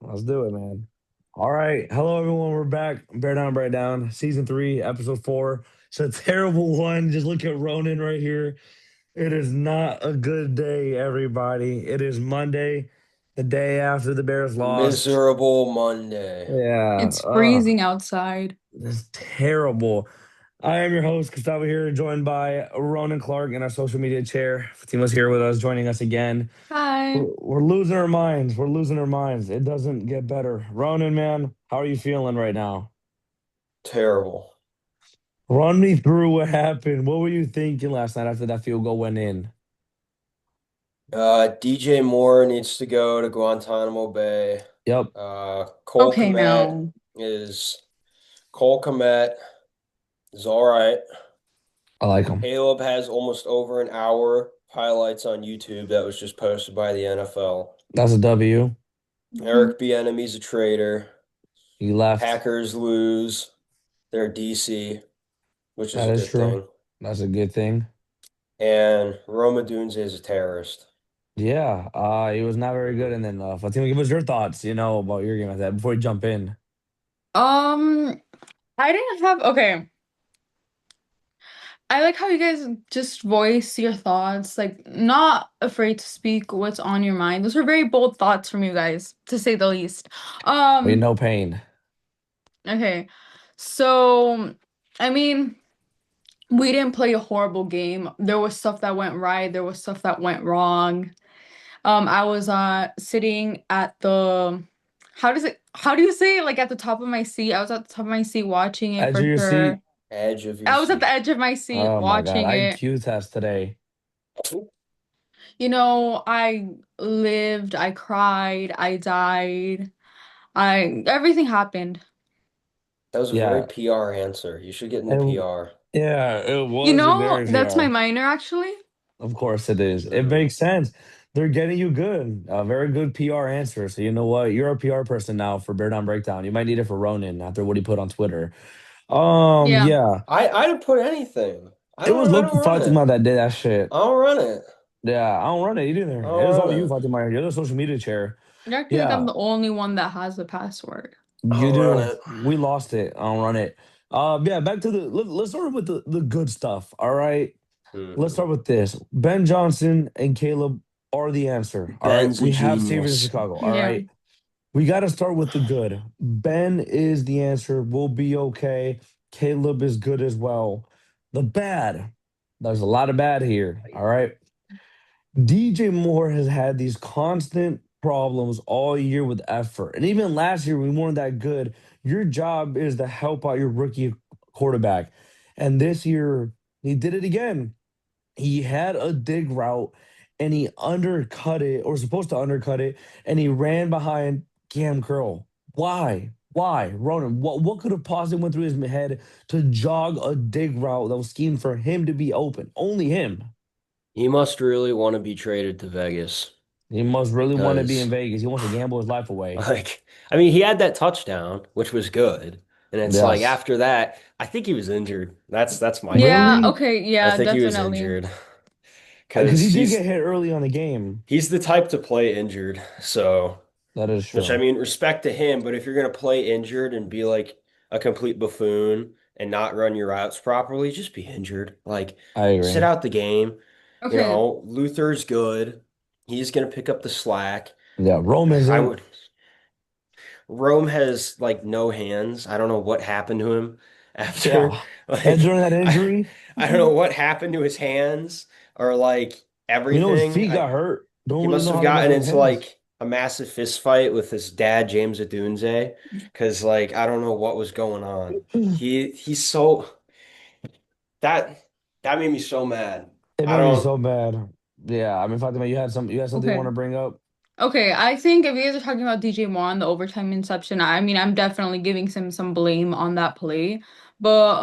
Let's do it, man. All right. Hello, everyone. We're back. Bear Down, Breakdown, season three, episode four. It's a terrible one. Just look at Ronan right here. It is not a good day, everybody. It is Monday, the day after the Bears lost. Miserable Monday. Yeah. It's freezing outside. It's terrible. I am your host, Gustavo here, joined by Ronan Clark in our social media chair. Fatima's here with us, joining us again. Hi. We're losing our minds. We're losing our minds. It doesn't get better. Ronan, man, how are you feeling right now? Terrible. Run me through what happened. What were you thinking last night after that field goal went in? DJ Moore needs to go to Guantanamo Bay. Yep, Cole Okay, Kmet now. is Cole Kmet is all right. I like him. Caleb has almost over an hour highlights on YouTube that was just posted by the NFL. That's a W. Mhm. Eric Bieniemy's a traitor. He left. Packers lose their DC, which is That a is good true. thing. That's a good thing. And Roma Dunze is a terrorist. Yeah, he was not very good. Mhm. And then Fatima, give us your thoughts, about your game like that before we jump in. Um, I didn't have okay. I like how you guys just voice your thoughts, like not afraid to speak what's on your mind. Those are very bold thoughts from you guys, to say the least. We Um, no pain. okay. So, I mean, we didn't play a horrible game. There was stuff that went right, there was stuff that went wrong. I was sitting at the how do you say it? Like at the top of my seat. I was at the top of my seat watching it Edge of for your sure. seat. Edge of your I was at the seat. edge of my seat Oh my God, watching it. IQ test today. I lived, I cried, I died. I everything happened. That was a very Yeah, PR answer. You should get into and PR. yeah, it was a very That's my VR. minor actually. Of course it is. It Mm. makes sense. They're getting you good. A very good PR answer. So you know what? You're a PR person now for Bear Down Breakdown. You might need it for Ronan after what he put on Twitter. Yeah. Yeah. I didn't put anything. It was I Loki don't run it. Fatima that did that shit. I don't run it. Yeah, I don't run it either. I It was don't all you, run it. Fatima. You're the social media chair. I actually think I'm Yeah, the only one that has the password. I you don't run do. it. We lost it. I don't run it. Yeah, back to let's start with the good stuff. All right. Let's Mhm. start with this. Ben Johnson and Caleb are the answer. All right. Ben's a We have savers in genius. Chicago. All Yeah. right. We got to start with the good. Ben is the answer. We'll be okay. Caleb is good as well. The bad. There's a lot of bad here. All right. DJ Moore has had these constant problems all year with effort. And even last year, we weren't that good. Your job is to help out your rookie quarterback. And this year, he did it again. He had a dig route and he undercut it, or supposed to undercut it, and he ran behind Cam Curl. Why? Why? Ronan, what could have possibly went through his head to jog a dig route that was schemed for him to be open? Only him. He must really want to be traded to Vegas He must really want to be in because, Vegas. He wants to gamble his life away. I mean, he had that touchdown, which was good. And it's like Yes. after that, I think he was injured. That's my Yeah, theory. Really? okay, I yeah, think he was definitely. injured Because because he did get hit early on the game. he's the type to play injured. So. That is Which I true. mean, respect to him, but if you're gonna play injured and be like a complete buffoon and not run your routes properly, just be injured. Like I sit agree. out the game. You Okay. know, Luther's good. He's gonna pick up the slack. Yeah, Rome I isn't. would Rome has like no hands. I don't know what happened to him after Yeah. And like during that I injury, I don't know what happened to his hands or like his everything. feet got hurt. Don't He really must know have how to mess gotten with his into hands. like a massive fist fight with his dad, James Adunze, because like I don't know what was going on. He's so that that made me so mad. It I made me don't so bad. Yeah, I mean, Fatima, you had something you want Okay. to bring up? Okay, I think if you guys are talking about DJ Moore on the overtime inception, I mean, I'm definitely giving him some blame on that play. But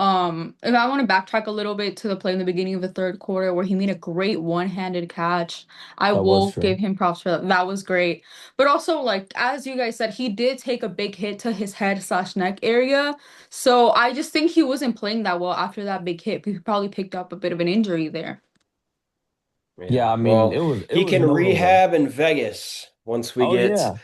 if I want to backtrack a little bit to the play in the beginning of the third quarter where he made a great one-handed catch, I That was will true. give him props for that. That was great. But also, like as you guys said, he did take a big hit to his head slash neck area. So I just think he wasn't playing that well after that big hit. He probably picked up a bit of an injury there. Yeah, yeah. I mean, Well, it he was can notable. rehab in Vegas once we Oh get yeah,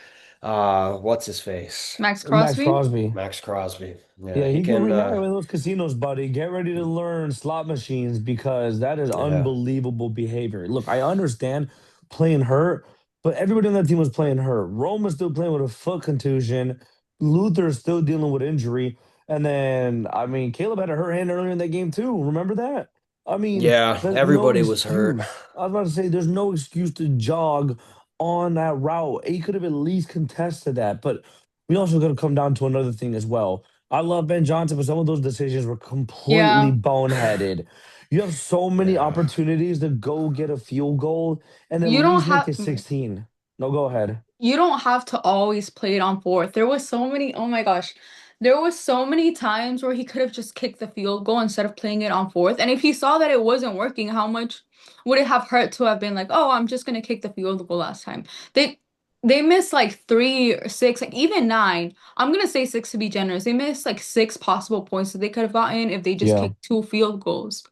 What's his face? Max Max Crosby? Crosby. Max Crosby. Yeah, Yeah, he he can can. retire with those casinos, buddy. Get ready to learn slot machines because that is Yeah, unbelievable behavior. Look, I understand playing hurt, but everybody on that team was playing hurt. Rome was still playing with a foot contusion. Luther's still dealing with injury. And then, I mean, Caleb had a hurt hand earlier in that game too. Remember that? I mean, yeah. there's no Everybody was hurt. excuse. I was about to say, there's no excuse to jog on that route. He could have at least contested that. But we also got to come down to another thing as well. I love Ben Johnson, but some of those decisions were completely Yeah. boneheaded. You have so many Yeah. opportunities to go get a field goal and at You don't least make have it 16. No, go ahead. you don't have to always play it on fourth. There was so many, oh my gosh. There was so many times where he could have just kicked the field goal instead of playing it on fourth. And if he saw that it wasn't working, how much would it have hurt to have been like, "Oh, I'm just gonna kick the field goal last time." They they missed like three or six, like even nine. I'm gonna say six to be generous. They missed like six possible points that they could have gotten if they just Yeah. kicked two field goals.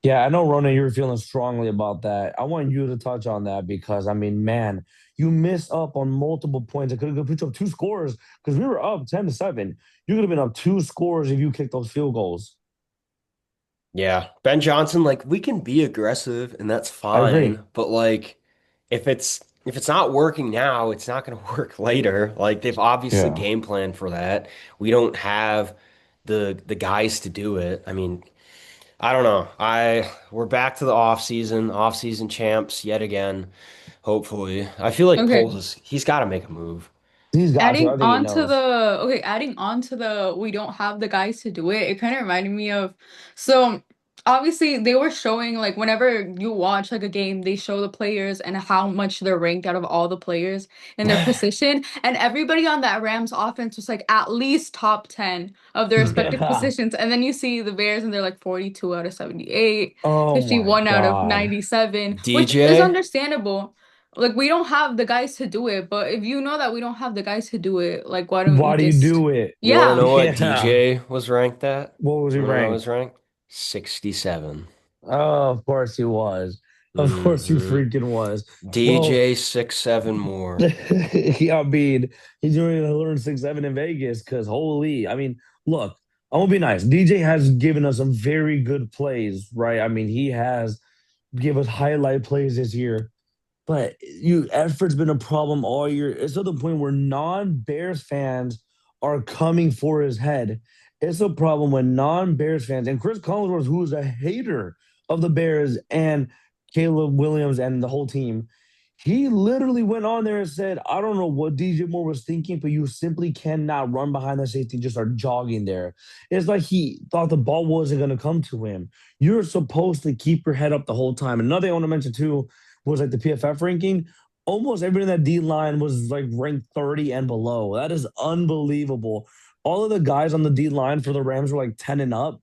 Yeah, I know, Ronan, you were feeling strongly about that. I want you to touch on that because, I mean, man, you missed up on multiple points. It could have put you up two scores because we were up 10-7. You could have been up two scores if you kicked those field goals. Yeah. Ben Johnson, like we can be aggressive and that's I agree. fine, but like if it's not working now, it's not going to work later. Like they've obviously Yeah. game planned for that. We don't have the guys to do it. I mean, I don't know. I we're back to the off season champs yet again, hopefully. I feel like Okay. Poles he's got to make a move. He's got to. I think he knows. Adding on to the we don't have the guys to do it, it kind of reminded me of so obviously they were showing like whenever you watch like a game, they show the players and how much they're ranked out of all the players in their position. And everybody on that Rams offense was like at least top 10 of their respective Yeah. positions. And then you see the Bears and they're like 42 out of 78, Oh my 51 out of God. 97, which is DJ, understandable. Like we don't have the guys to do it, but if you know that we don't have the guys to do it, like why don't you Why do you just do it? you want to yeah. know what Yeah. DJ was ranked at? What was he You want to know what ranked? was ranked? 67. Oh, of course he was. Of course he Hmm. freaking was. Well, DJ 6'7" more. I mean, he's going to learn 6-7 in Vegas because holy, I mean, look, I'm gonna be nice. DJ has given us some very good plays, right? I mean, he has give us highlight plays this year. But effort's been a problem all year. It's to the point where non-Bears fans are coming for his head. It's a problem when non-Bears fans and Chris Collinsworth, who is a hater of the Bears and Caleb Williams and the whole team, he literally went on there and said, I don't know what DJ Moore was thinking, but you simply cannot run behind the safety and just start jogging there. It's like he thought the ball wasn't going to come to him. You're supposed to keep your head up the whole time. Another thing I want to mention too was like the PFF ranking. Almost everybody in that D line was like ranked 30 and below. That is unbelievable. All of the guys on the D line for the Rams were like 10 and up.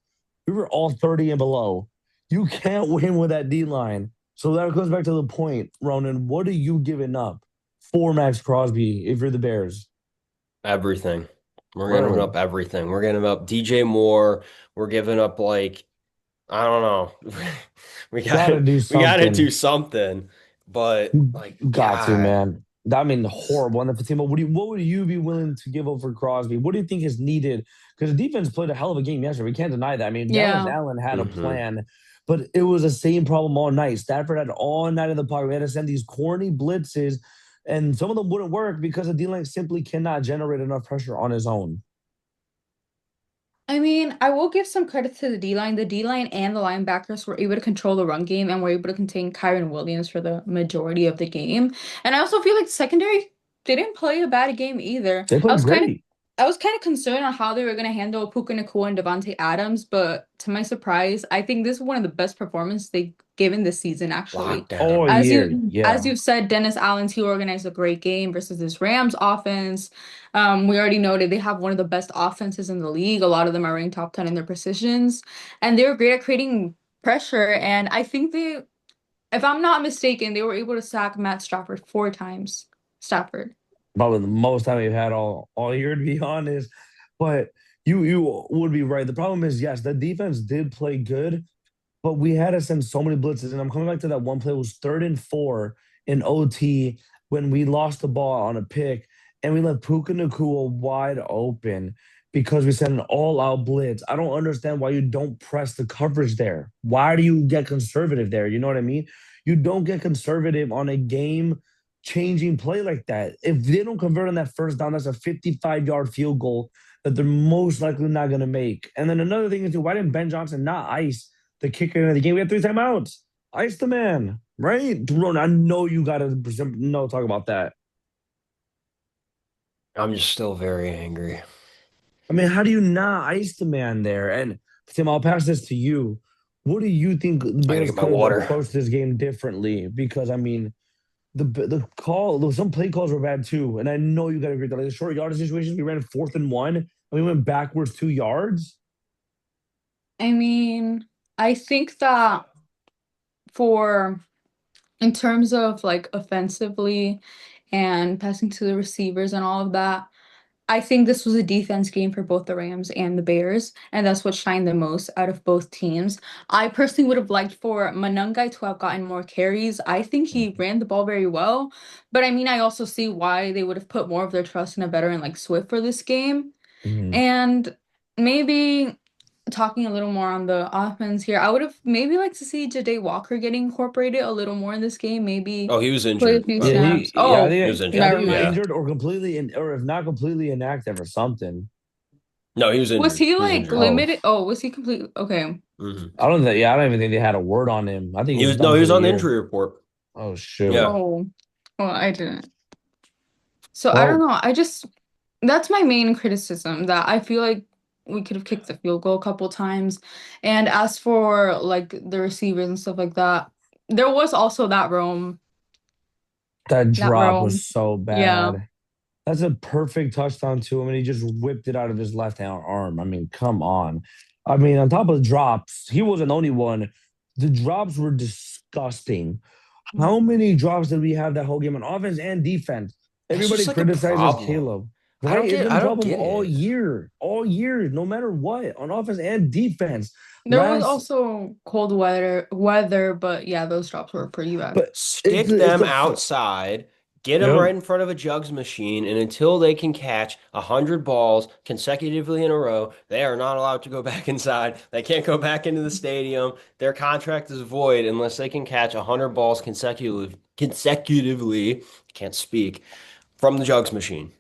We were all 30 and below. You can't win with that D line. So that goes back to the point, Ronan. What are you giving up for Max Crosby if you're the Bears? Everything. We're giving Really? up everything. We're giving up DJ Moore. We're giving up like I don't know. We Gotta gotta do we gotta something. do something. But You like got to, God, man. I mean, horrible on the team. But what would you be willing to give up for Crosby? What do you think is needed? Because the defense played a hell of a game yesterday. We can't deny that. I mean, Dallas Yeah. Allen had a hmm plan, but it was the same problem all night. Stafford had all night in the pocket. We had to send these corny blitzes, and some of them wouldn't work because the D line simply cannot generate enough pressure on his own. I mean, I will give some credit to the D line. The D line and the linebackers were able to control the run game and were able to contain Kyron Williams for the majority of the game. And I also feel like secondary didn't play a bad game either. They played great. I was kind of concerned on how they were going to handle Puka Nacua and Devontae Adams, but to my surprise, I think this is one of the best performances they've given this season, actually. All lockdown. year. As Yeah. you've said, Dennis Allen's he organized a great game versus this Rams offense. We already noted they have one of the best offenses in the league. A lot of them are ranked top 10 in their positions, and they were great at creating pressure. And I think if I'm not mistaken, they were able to sack Matt Stafford four times. Stafford. Probably the most time we've had all year, to be honest. But you would be right. The problem is, yes, the defense did play good, but we had to send so many blitzes. And I'm coming back to that one play. It was 3rd and 4 in OT. when we lost the ball on a pick and we left Puka Nakua wide open because we sent an all-out blitz. I don't understand why you don't press the coverage there. Why do you get conservative there? You know what I mean? You don't get conservative on a game changing play like that. If they don't convert on that first down, that's a 55-yard field goal that they're most likely not going to make. And then another thing is, why didn't Ben Johnson not ice the kicker of the game? We had three timeouts. Ice the man, right? Ron, I know you got to no talk about that. I'm just still very angry. I mean, how do you not ice the man there? And Tim, I'll pass this to you. What do you think the I gotta Bears get my could have water. approached this game differently? Because I mean, some play calls were bad too, and I know you got to agree that like the short yardage situations, we ran 4th and 1, and we went backwards 2 yards. I mean, I think that for in terms of like offensively and passing to the receivers and all of that, I think this was a defense game for both the Rams and the Bears, and that's what shined the most out of both teams. I personally would have liked for Manungai to have gotten more carries. I think he ran the ball very well, but I mean, I also see why they would have put more of their trust in a veteran like Swift for this game. Mhm. And maybe talking a little more on the offense here, I would have maybe liked to see Jade Walker getting incorporated a little more in this game, maybe Oh, he was play a injured, few by Yeah, the way. snaps. I Oh, He was think I injured. think never he was mind. Yeah. injured or completely or if not completely inactive or something. No, he was Was injured. he He was like injured. Oh, limited? Oh, was he completely okay? Hmm. I don't even think they had a word on him. I think He he's was no, done he for was the on the year. injury report. Oh shoot. Yeah. Oh, well, I didn't. So I don't Well, know. I just that's my main criticism that I feel like we could have kicked the field goal a couple times. And as for like the receivers and stuff like that, there was also that that drop was Rome. so Yeah. bad. That's a perfect touchdown to him, and he just whipped it out of his left hand arm. I mean, come on. I mean, on top of the drops, he wasn't the only one. The drops were disgusting. How many drops did we have that whole game on offense and defense? That's Everybody just like a criticizes problem. Caleb, right? It's been I a don't problem get it. all year, no matter what, on offense and defense. There was Last, also cold weather, but yeah, those drops were pretty bad. but Stick it's them the outside, get them yep, right in front of a jugs machine, and until they can catch 100 balls consecutively in a row, they are not allowed to go back inside. They can't go back into the stadium. Their contract is void unless they can catch 100 balls consecutively. Can't speak from the jugs machine.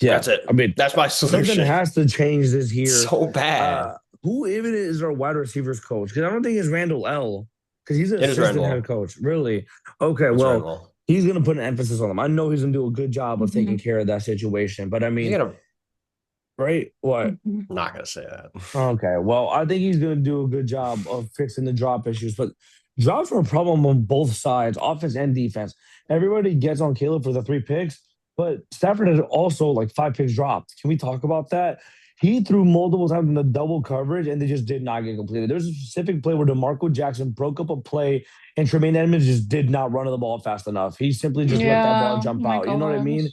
yeah. That's I it. mean, That's my something solution. has to change this year. So bad. Who even is our wide receivers coach? Because I don't think it's Randall L. Because he's an It is assistant head Randall. coach. Really? Okay, It's well, Randall. he's gonna put an emphasis on them. I know he's gonna do a good job of taking Mhm. care of that situation. But I He's mean, gonna. right? What? Mhm. Not gonna say that. Okay, well, I think he's going to do a good job of fixing the drop issues, but drops are a problem on both sides, offense and defense. Everybody gets on Caleb for the 3 picks, but Stafford had also like 5 picks dropped. Can we talk about that? He threw multiple times in the double coverage, and they just did not get completed. There's a specific play where DeMarco Jackson broke up a play, and Tremaine Edmonds just did not run the ball fast enough. He simply just let that ball Yeah, oh jump my out. You know what I mean? gosh.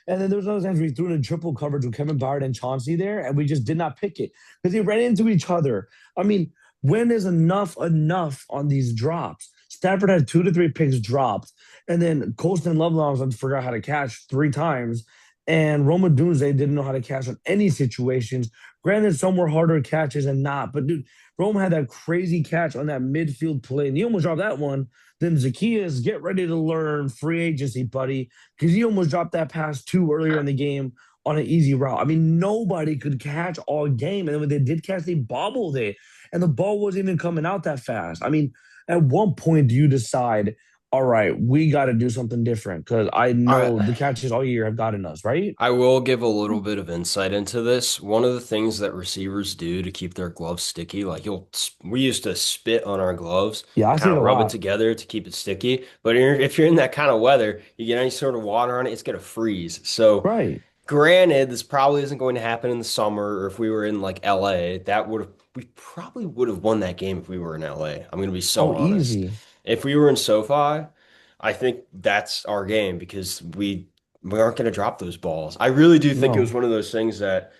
And then there's other times we threw in triple coverage with Kevin Byard and Chauncey there, and we just did not pick it because they ran into each other. I mean, when is enough on these drops? Stafford had 2 to 3 picks dropped, and then Colston Lovelock forgot how to catch 3 times, and Roma Dunze didn't know how to catch on any situations. Granted, some were harder catches and not, but dude, Roma had that crazy catch on that midfield play, and he almost dropped that one. Then Zacchaeus, get ready to learn free agency, buddy, because he almost dropped that pass too earlier in the game on an easy route. I mean, nobody could catch all game. And then when they did catch, they bobbled it. And the ball wasn't even coming out that fast. I mean, at one point do you decide, all right, we got to do something different? Because I All right. know the catches all year have gotten us, right? I will give a little bit of insight into this. One of the things that receivers do to keep their gloves sticky, like we used to spit on our gloves Yeah, and I see kind it of a rub it lot. together to keep it sticky. But if you're in that kind of weather, you get any sort of water on it, it's gonna freeze. So, Right. granted, this probably isn't going to happen in the summer, or if we were in like LA, we probably would have won that game if we were in LA. I'm gonna be so Oh, honest. easy. If we were in SoFi, I think that's our game because we aren't going to drop those balls. I really do think it was No. one of those things that,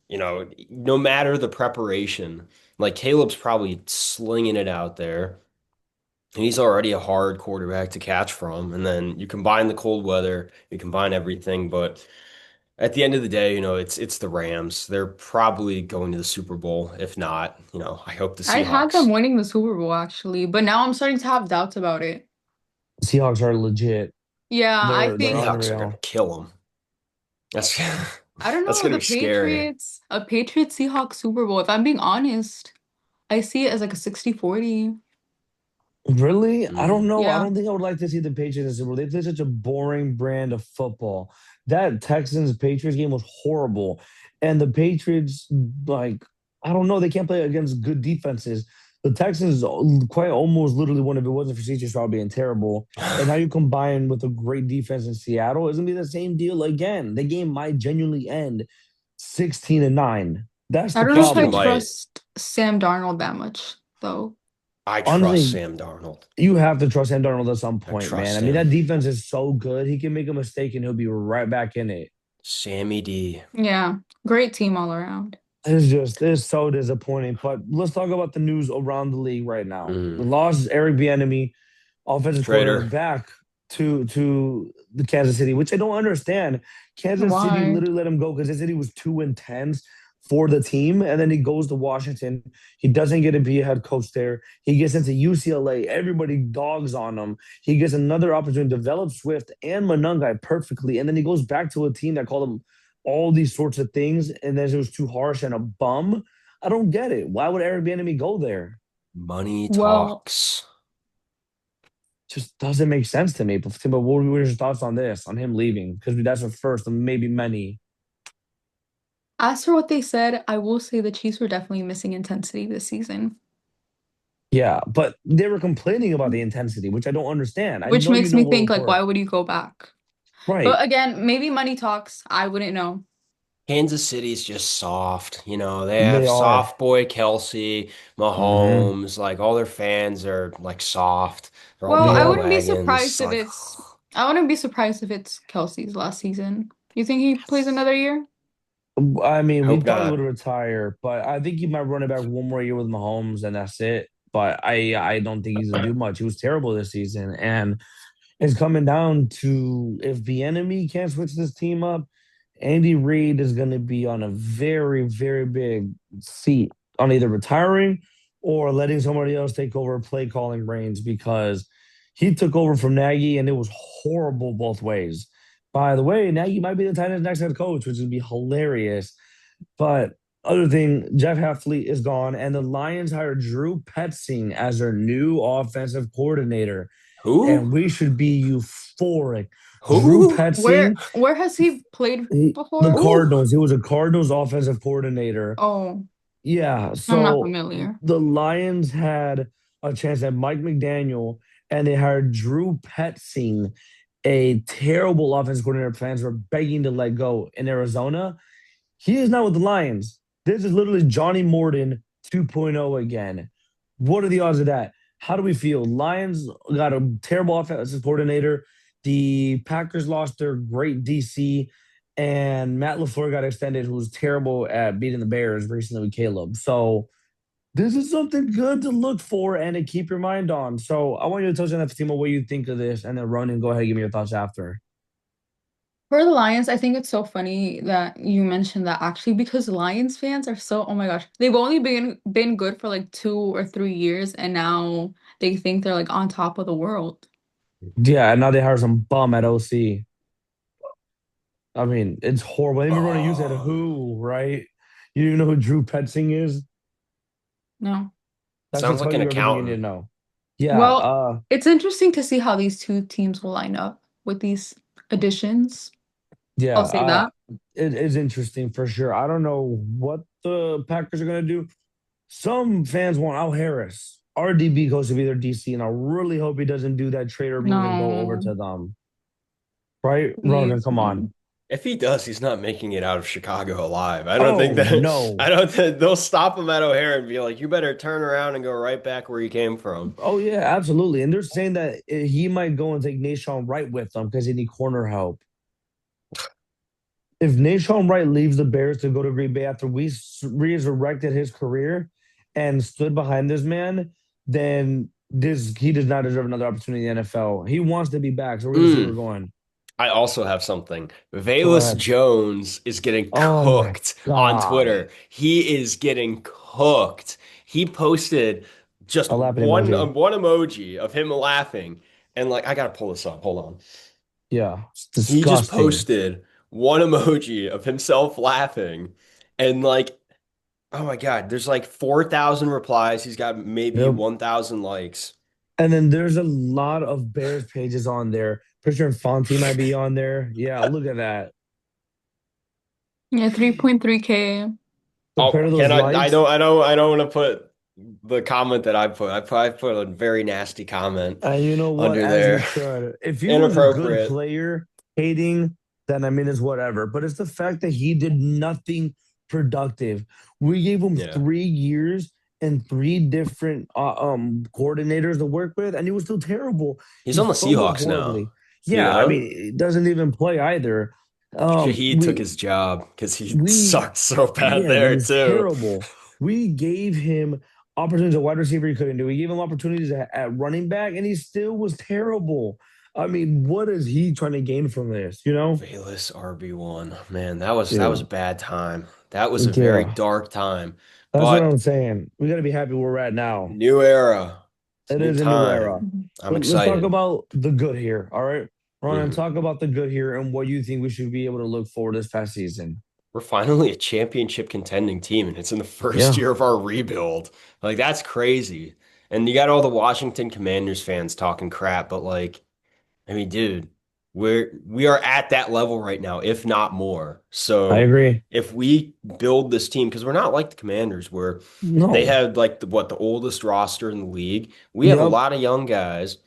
no matter the preparation, like Caleb's probably slinging it out there. And he's already a hard quarterback to catch from. And then you combine the cold weather, you combine everything. But at the end of the day, it's the Rams. They're probably going to the Super Bowl. If not, I hope the I had them Seahawks. winning the Super Bowl actually, but now I'm starting to have doubts about it. Seahawks are legit. Yeah, I They're think Seahawks are going to unreal. kill them. That's I don't that's know going to the be scary. Patriots, a Patriots Seahawks Super Bowl. If I'm being honest, I see it as like a 60-40. Really? I don't Mm. know. I Yeah. don't think I would like to see the Patriots in the Super Bowl. They play such a boring brand of football. That Texans Patriots game was horrible. And the Patriots, like, I don't know, they can't play against good defenses. The Texans quite almost literally won if it wasn't for CJ Stroud being terrible. And now you combine with a great defense in Seattle, it's gonna be the same deal again. The game might genuinely end 16-9. That's I the don't know Just if I you problem. might. trust Sam Darnold that much, though. I trust Honestly, Sam Darnold. you have to trust Sam Darnold at some I point, man. I trust mean, him. that defense is so good. He can make a mistake and he'll be right back in it. Sammy D. Yeah. Great team all around. It's so disappointing. But let's talk about the news around the league right now. Mm. We lost Eric Bieniemy, offensive coordinator, Traitor. back to the Kansas City, which I don't understand. Kansas City Why? literally let him go because they said he was too intense for the team, and then he goes to Washington. He doesn't get to be a head coach there. He gets into UCLA. Everybody dogs on him. He gets another opportunity to develop Swift and Monungai perfectly, and then he goes back to a team that called him all these sorts of things, and then it was too harsh and a bum. I don't get it. Why would Eric Bieniemy go there? Money Well, talks. Just doesn't make sense to me. But what were your thoughts on this, on him leaving? Because that's a first of maybe many. as for what they said, I will say the Chiefs were definitely missing intensity this season, Yeah, but they were complaining about the intensity, which I don't understand. I which know you makes know me what think would like, why work. would you go back? Right. But again, maybe money talks. I wouldn't know. Kansas City's just soft. They They have are. soft boy Kelsey, Hmm. Mahomes, like all their fans are like soft. They're all Well, I Yep. wouldn't be bandwagons. surprised if Like, it's Kelsey's last season. You think he plays another year? I mean, he hope probably would not. retire, but I think he might run it back one more year with Mahomes, and that's it. But I don't think he's gonna do much. He was terrible this season, and it's coming down to if the enemy can't switch this team up, Andy Reid is going to be on a very, very big seat on either retiring or letting somebody else take over play calling reins because he took over from Nagy and it was horrible both ways. By the way, Nagy might be the Titans' next head coach, which would be hilarious. But other thing, Jeff Hafley is gone, and the Lions hired Drew Petzing as their new offensive coordinator, and Who? we should be euphoric. Drew Who? Petzing, Where has he played the before? Who? Cardinals, he was a Cardinals offensive coordinator. Oh, Yeah, I'm not so familiar. the Lions had a chance at Mike McDaniel, and they hired Drew Petzing, a terrible offensive coordinator. Fans were begging to let go in Arizona. He is not with the Lions. This is literally Johnny Morton 2.0 again. What are the odds of that? How do we feel? Lions got a terrible offensive coordinator. The Packers lost their great DC, and Matt LaFleur got extended, who was terrible at beating the Bears recently with Caleb. So this is something good to look for and to keep your mind on. So I want you to touch on that, Fatima, what you think of this, and then run and go ahead and give me your thoughts after. For the Lions, I think it's so funny that you mentioned that actually because Lions fans are so, oh my gosh, they've only been good for like 2 or 3 years and now they think they're like on top of the world. Yeah, and now they hire some bum at OC. I mean, it's horrible. They even run a you said Um, who, right? You don't even know who Drew Petzing is? No. That should sounds tell like an you everything you need to accountant. know. Yeah, Well, it's interesting to see how these two teams will line up with these additions. yeah. I'll say that. It is interesting for sure. I don't know what the Packers are gonna do. Some fans want Al Harris, RDB goes to be their DC, and I really hope he doesn't do that trader move and go over No, to them. Right, Rogan, please come no. on. If he does, he's not making it out of Chicago alive. I don't think Oh that. no. I don't think they'll stop him at O'Hare and be like, "You better turn around and go right back where you came from." Oh yeah, absolutely. And they're saying that he might go and take Nashawn Wright with them because he need corner help. If Nashawn Wright leaves the Bears to go to Green Bay after we resurrected his career and stood behind this man, then this he does not deserve another opportunity in the NFL. He wants to be back, so we're gonna see where Mm, we're going. I also have something. Go Velus ahead. Jones is getting Oh my cooked on God. Twitter. He is getting cooked. He posted just A laughing emoji. one emoji of him laughing, and like I gotta pull this up. Hold on. Yeah, it's He just disgusting. posted one emoji of himself laughing, and like, oh my God, there's like 4,000 replies. He's got maybe Yep. 1,000 likes. And then there's a lot of Bears pages on there. Pretty sure Fonte might be on there. Yeah, look at that. Yeah, 3.3K. Compared Oh, to those can I? likes, I don't want to put the comment that I put a very nasty comment and you know what? under As you there. should. If he was a good Inappropriate. player, hating, then I mean it's whatever. But it's the fact that he did nothing productive. We gave him Yeah. 3 years and three different coordinators to work with, and he was still terrible. He's He on the fumbled Seahawks now. horribly. You Yeah, I know? mean, he doesn't even play either. Shahid took We his job because he we sucked so bad yeah, he there was too. terrible. We gave him opportunities at wide receiver he couldn't do. We gave him opportunities at running back, and he still was terrible. I mean, what is he trying to gain from this? You know? Bayless RB1. Man, that was a Yeah, bad time. That was a very yeah. dark time. That's what I'm But saying. We got to be happy where we're at now. new era. It's a It new is a new era. time. Mhm. I'm But let's talk excited. about the good here. All right, Ronan, Mhm. talk about the good here and what you think we should be able to look for this past season. We're finally a championship contending team, and it's in the first Yeah, year of our rebuild. Like, that's crazy. And you got all the Washington Commanders fans talking crap, but like, I mean, dude, we are at that level right now, if not more. I So agree. if we build this team, because we're not like the Commanders, where they No. had like the oldest roster in the league. We have a Yep. lot of young guys.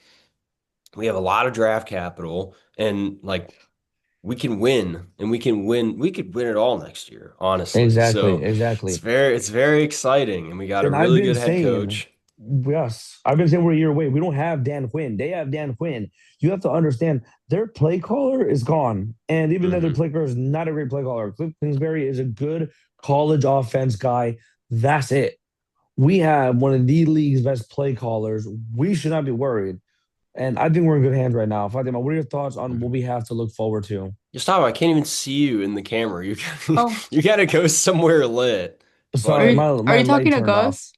We have a lot of draft capital, and like we can win and we can win. We could win it all next year, honestly. Exactly. So Exactly. it's very exciting, and we got a And I've really been good head saying, coach. yes, I've been saying we're a year away. We don't have Dan Quinn. They have Dan Quinn. You have to understand their play caller is gone. And even though their Hmm. play caller is not a great play caller, Cliff Kingsbury is a good college offense guy. That's it. We have one of the league's best play callers. We should not be worried. And I think we're in good hands right now. Fatima, what are your thoughts on what we have to look forward to? Just stop! I can't even see you in the camera. Oh, You gotta go somewhere lit. Sorry, But are my you light talking to turned off. Gus?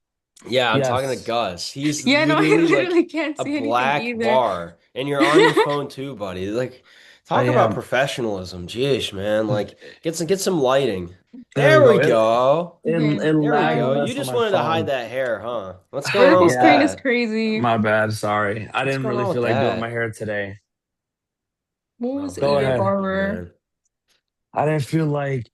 yeah, I'm talking to Yes. Gus. He's Yeah, no, I literally like literally can't a see anything black either. bar, and you're on your phone too, buddy. Like, I talk about am. professionalism. Jeez, man. Like, get some lighting. There we There go. we go. Okay, It There we lagged go. hi. You less on just my wanted to hide phone. that hair, huh? What's going on Vertical with screen Yeah. is that? crazy. My bad. Sorry. I What's didn't going really on with feel like doing my that? hair today. What Oh was in Go your man, ahead. oh barber? man. I didn't feel like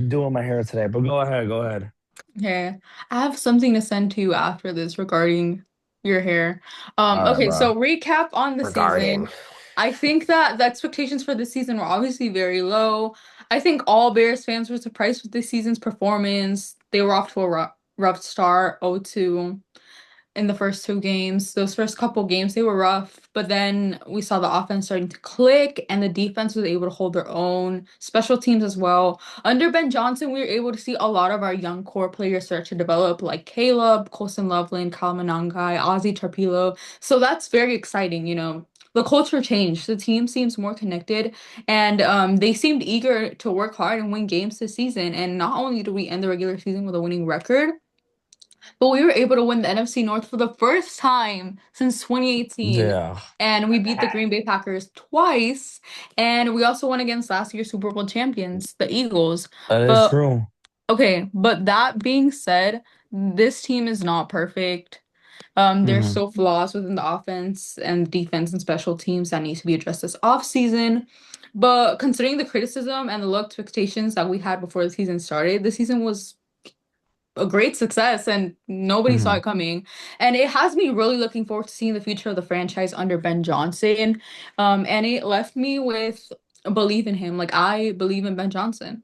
doing my hair today, but go ahead. Go ahead. Okay, I have something to send to you after this regarding your hair. All right, Okay, bro. so recap on the Regarding. season. I think that the expectations for this season were obviously very low. I think all Bears fans were surprised with this season's performance. They were off to a rough start, 0-2 in the first two games. Those first couple games, they were rough, but then we saw the offense starting to click and the defense was able to hold their own. Special teams as well. Under Ben Johnson, we were able to see a lot of our young core players start to develop, like Caleb, Colson Loveland, Kyle Manangai, Ozzy Tarpilo. So that's very exciting, you know. The culture changed. The team seems more connected, and they seemed eager to work hard and win games this season. And not only do we end the regular season with a winning record, but we were able to win the NFC North for the first time since 2018. Yeah, And we beat the Green Bay Packers twice. And we also won against last year's Super Bowl champions, the Eagles. that is But true. okay, but that being said, this team is not perfect. There's Hmm. still flaws within the offense and defense and special teams that need to be addressed this offseason. But considering the criticism and the low expectations that we had before the season started, the season was a great success and nobody saw Hmm. it coming. And it has me really looking forward to seeing the future of the franchise under Ben Johnson. And it left me with a belief in him. Like I believe in Ben Johnson.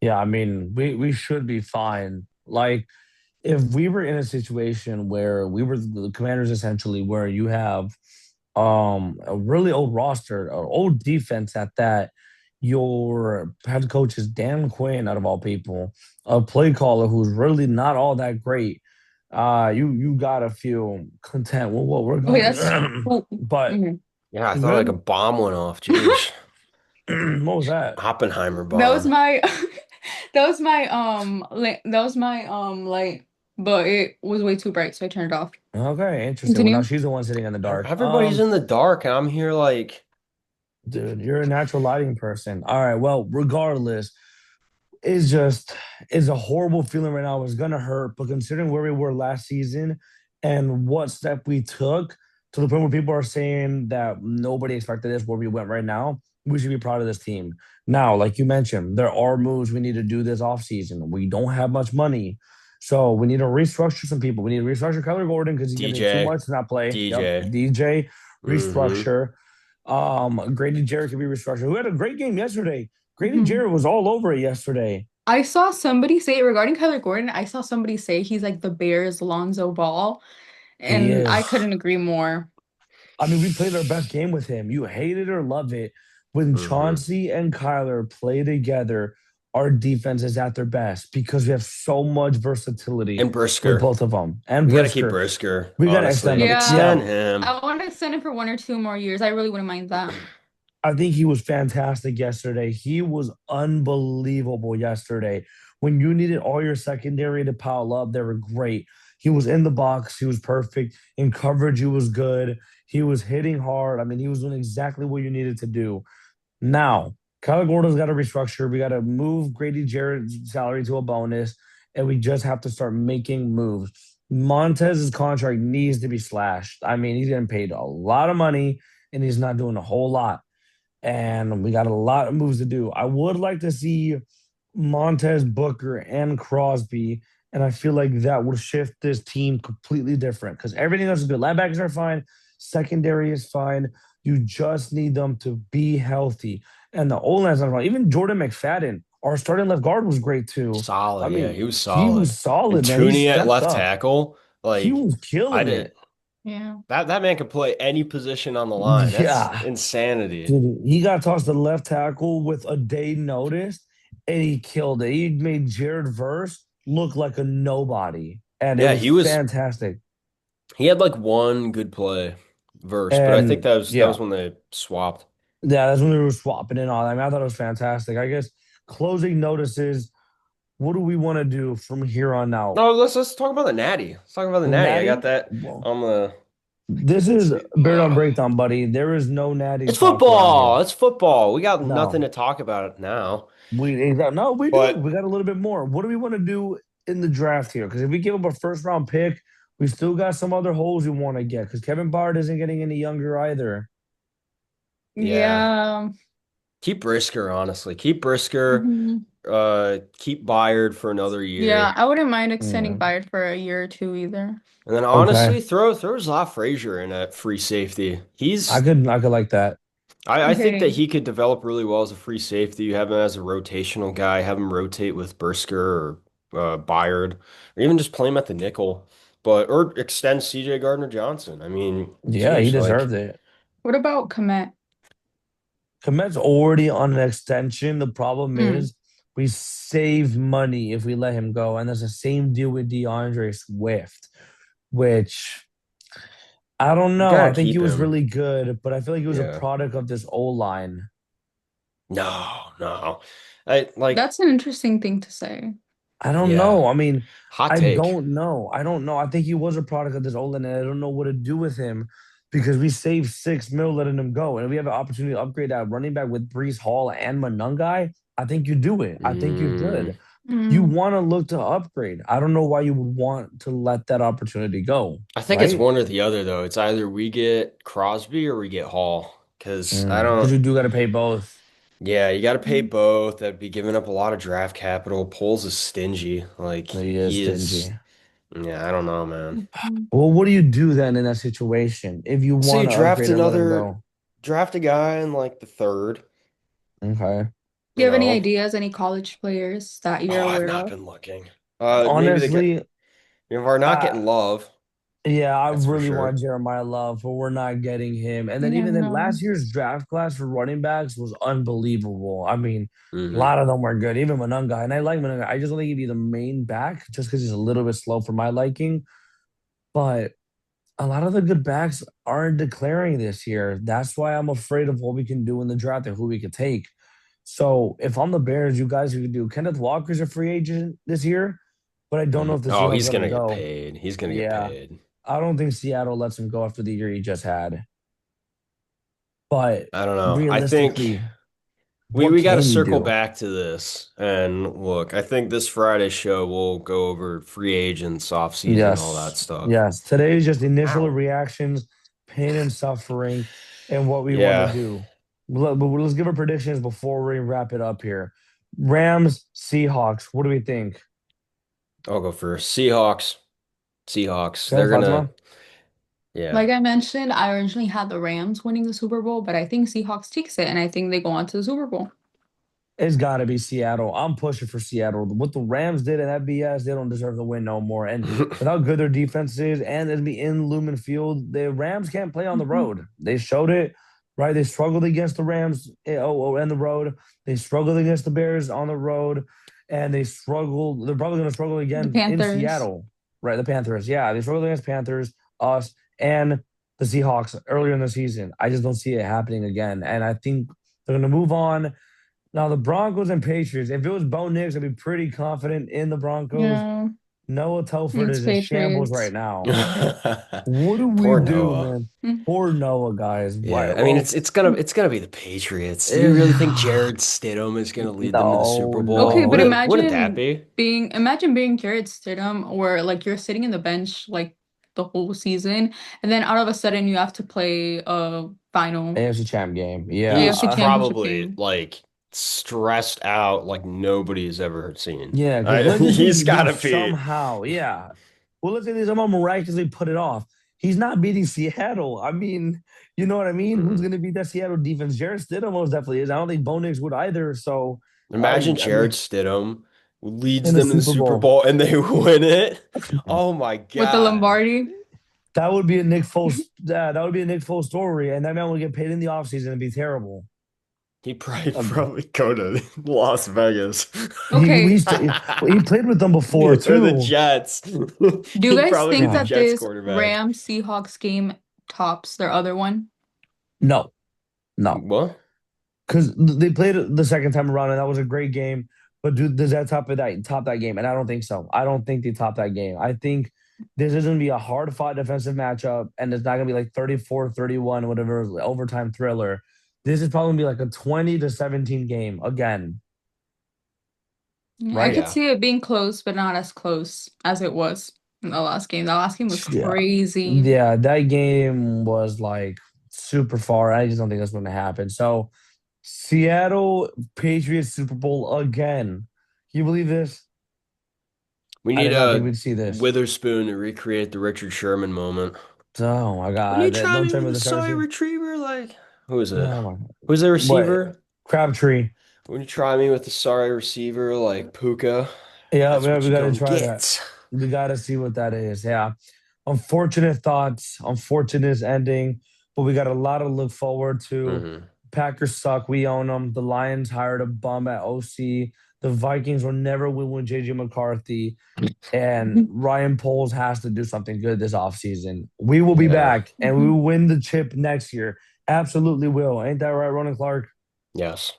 Yeah, I mean, we should be fine. Like, if we were in a situation where we were the Commanders, essentially, where you have a really old roster, an old defense at that. Your head coach is Dan Quinn, out of all people, a play caller who's really not all that great. You gotta feel content with what we're Okay, going. that's oh, But mhm. Yeah, I thought like a good. bomb went off. Jeez. What was that? Oppenheimer That was bomb. my that was my light, but it was way too bright, so I turned it off. Okay, interesting. Well, now Continue. she's the one sitting in the dark. Everybody's in the dark, and I'm here like, Dude, you're a natural lighting person. All right. Well, regardless, it's just it's a horrible feeling right now. It's gonna hurt, but considering where we were last season and what step we took to the point where people are saying that nobody expected this where we went right now, we should be proud of this team. Now, like you mentioned, there are moves we need to do this offseason. We don't have much money. So we need to restructure some people. We need to restructure Kyler Gordon because he's getting too DJ, much to not play. Yep. DJ. DJ, Mm-hmm. restructure. Grady Jarrett can be restructured. Who had a great game yesterday. Grady Mhm. Jarrett was all over it yesterday. I saw somebody say regarding Kyler Gordon, I saw somebody say he's like the Bears' Lonzo Ball, He and I is. couldn't agree more. I mean, we played our best game with him. You hate it or love it. When Mm-hmm. Chauncey and Kyler play together, our defense is at their best because we have so much versatility And with Brisker. both of them. And We got to keep Brisker, Brisker, we got to extend honestly. them. Yeah, Extend Yeah, him. I want to extend it for 1 or 2 more years. I really wouldn't mind that. I think he was fantastic yesterday. He was unbelievable yesterday. When you needed all your secondary to pile up, they were great. He was in the box. He was perfect. In coverage, he was good. He was hitting hard. I mean, he was doing exactly what you needed to do. Now, Kyler Gordon's got to restructure. We got to move Grady Jarrett's salary to a bonus, and we just have to start making moves. Montez's contract needs to be slashed. I mean, he's getting paid a lot of money, and he's not doing a whole lot, and we got a lot of moves to do. I would like to see Montez, Booker, and Crosby, and I feel like that would shift this team completely different because everything else is good. Linebackers are fine, secondary is fine. You just need them to be healthy, and the O line's not fine. Even Jordan McFadden, our starting left guard, was great too. I Solid. Yeah, he mean, was he solid. was And solid, man. He Tooney at stepped left up. tackle, He like, was I killing didn't. it. Yeah. That man could play any position on the line. That's Yeah. insanity. Dude, he got tossed to left tackle with a day notice, and he killed it. He made Jared Verse look like a nobody, and it Yeah, was fantastic. he had like one good play verse, but I think And that yeah, was when they swapped. yeah, that's when they were swapping and all. I mean, I thought it was fantastic. I guess closing notices. What do we want to do from here on out? No, let's talk about the Natty. Let's talk about the Natty. I got Natty? that Well, on the this let's is see. Bear Down Breakdown, buddy. There is no Natty It's talk around football. here. It's football. We got nothing No, to talk about now. no, we do. But We got a little bit more. What do we want to do in the draft here? Because if we give up a first round pick, we still got some other holes we want to get. Because Kevin Bard isn't getting any younger either. yeah, Yeah. keep Brisker, honestly. Keep Brisker. Mhm. Keep Byard for another Yeah, year. I wouldn't mind extending Mm, Byard for a year or two either. And then okay, honestly, throw Zah Frazier in at free safety. I could like that. I think that Okay. he could develop really well as a free safety. You have him as a rotational guy, have him rotate with Brisker or Byard, or even just play him at the nickel, but or extend CJ Gardner Johnson. I mean, Yeah, he geez, deserved like, it. What about Komet? Komet's already on an extension. The problem Mm. is we save money if we let him go, and there's the same deal with DeAndre Swift, which I don't you know. gotta I think he keep was him. really good, but I feel like he was a Yeah. product of this O line. No, no. I like, That's an interesting thing to say. I don't yeah. know. I mean, Hot I take. don't know. I don't know. I think he was a product of this O line, and I don't know what to do with him because we saved 6 mil letting him go, and if we have an opportunity to upgrade that running back with Brees Hall and Monungai, I think you do it. I think you Mm, could. You Mm. want to look to upgrade. I don't know why you would want to let that opportunity go, I think it's right? one or the other though. It's either we get Crosby or we get Hall. Because I Because don't. you do got to pay both. Yeah, you got to pay both. That'd be giving up a lot of draft capital. Poles is stingy. Like He is he is. stingy. Yeah, I don't know, man. Mhm. Well, what do you do then in that situation if you So you want to upgrade and let him go? draft a guy in like the third. Okay. Do You you have any know. ideas, any college players that you're Oh, I've aware not of? been looking. Maybe the guy. Honestly, You know, we're not uh, getting love. yeah, I That's for really want sure. Jeremiah Love, but we're not getting him. And then Yeah, even then, no. last year's draft class for running backs was unbelievable. I mean, a Hmm. lot of them were good, even Monunga. And I like Monunga. I just don't think he'd be the main back just because he's a little bit slow for my liking. but a lot of the good backs aren't declaring this year. That's why I'm afraid of what we can do in the draft and who we could take. So if I'm the Bears, you guys could do Kenneth Walker's a free agent this year, but I don't know if the Oh, Seahawks he's let him gonna get go. paid. He's gonna get Yeah, paid. I don't think Seattle lets him go after the year he just had. But I don't know. I think realistically, we what we got to can you circle do? back to this and look. I think this Friday show will go over free agents, off season, all that Yes, stuff. yes. Today is just initial Wow. reactions, pain and suffering, and what we want to Yeah, do. But let's give our predictions before we wrap it up here. Rams, Seahawks. What do we think? I'll go first. Seahawks. Seahawks. Okay, They're gonna. Fatima? Yeah. Like I mentioned, I originally had the Rams winning the Super Bowl, but I think Seahawks takes it, and I think they go on to the Super Bowl. It's got to be Seattle. I'm pushing for Seattle. What the Rams did in that BS, they don't deserve to win no more. And with how good their defense is, and it'll be in Lumen Field, the Rams can't play on the Mhm. road. They showed it, right? They struggled against the Rams on the road. They struggled against the Bears on the road, and they struggled. They're probably going to struggle The again in Panthers. Seattle, right? The Panthers, yeah, they struggled against Panthers, us, and the Seahawks earlier in the season. I just don't see it happening again, and I think they're going to move on now, the Broncos and Patriots, if it was Bo Nix, I'd be pretty confident in the Broncos. Yeah, Noah Telford it's is in shambles Patriots. right now. What do we Poor do, Noah. man? Mm. Poor Noah, guys. Why? Yeah, I mean Well, it's gonna be the Patriots. Do you eh, really think Jared Stidham is gonna lead them to the no, Super Okay, Bowl? but no. Wouldn't that be? imagine being Jarrett Stidham, or like you're sitting in the bench like the whole season, and then out of a sudden you have to play a final AFC Champ game. Yeah. He's AFC Championship probably game. like stressed out like nobody's ever seen. Yeah, because let's just say He's they gotta be. somehow, yeah. Well, let's say they somehow miraculously put it off. He's not beating Seattle. I mean, you know what I mean? Who's Mm-mm. going to beat that Seattle defense? Jared Stidham most definitely is. I don't think Bo Nix would either. So, Imagine I Jared mean, Stidham leads in the them to the Super Super Bowl. Bowl and they win it. Oh my With the God. Lombardi. That would be a Nick Foles. That would be a Nick Foles story, and that man would get paid in the offseason and be terrible. He'd probably Um, probably go to Las Vegas. we Okay, used to, he played with them before Or the too. Jets. do you He'd guys probably be think the Yeah, that Jets this quarterback. Rams Seahawks game tops their other one? no, no, What? because they played it the second time around, and that was a great game. But does that top that game? And I don't think so. I don't think they top that game. I think this is going to be a hard fought defensive matchup, and it's not going to be like 34-31, whatever overtime thriller. This is probably going to be like a 20-17 game again, Yeah, I right? could Yeah. see it being close, but not as close as it was in the last game. The last game was Yeah. crazy. Yeah, that game was like super far. I just don't think that's going to happen. So, Seattle Patriots Super Bowl again. Can you believe this? We I need did not think a we'd see this. Witherspoon to recreate the Richard Sherman moment. Oh my Wouldn't you God. try Don't me tell me with a the sorry Cersei. retriever? Like, who is it? Oh my. Who's the What? receiver? Crabtree. Wouldn't you try me with a sorry receiver like Puka? Yeah, That's what we you're got to gonna try that. get. We got to see what that is. Yeah. Unfortunate thoughts, unfortunate ending, but we got a lot to look forward to. Hmm. Packers suck. We own them. The Lions hired a bum at OC. The Vikings will never win with JJ McCarthy. And Ryan Poles has to do something good this offseason. We will be Yeah. back and we will win the chip next year. Absolutely will. Ain't that right, Ronan Clark? Yes.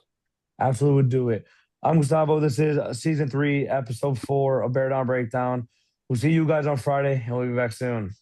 Absolutely would do it. I'm Gustavo. This is season 3, episode 4 of Bear Down Breakdown. We'll see you guys on Friday and we'll be back soon.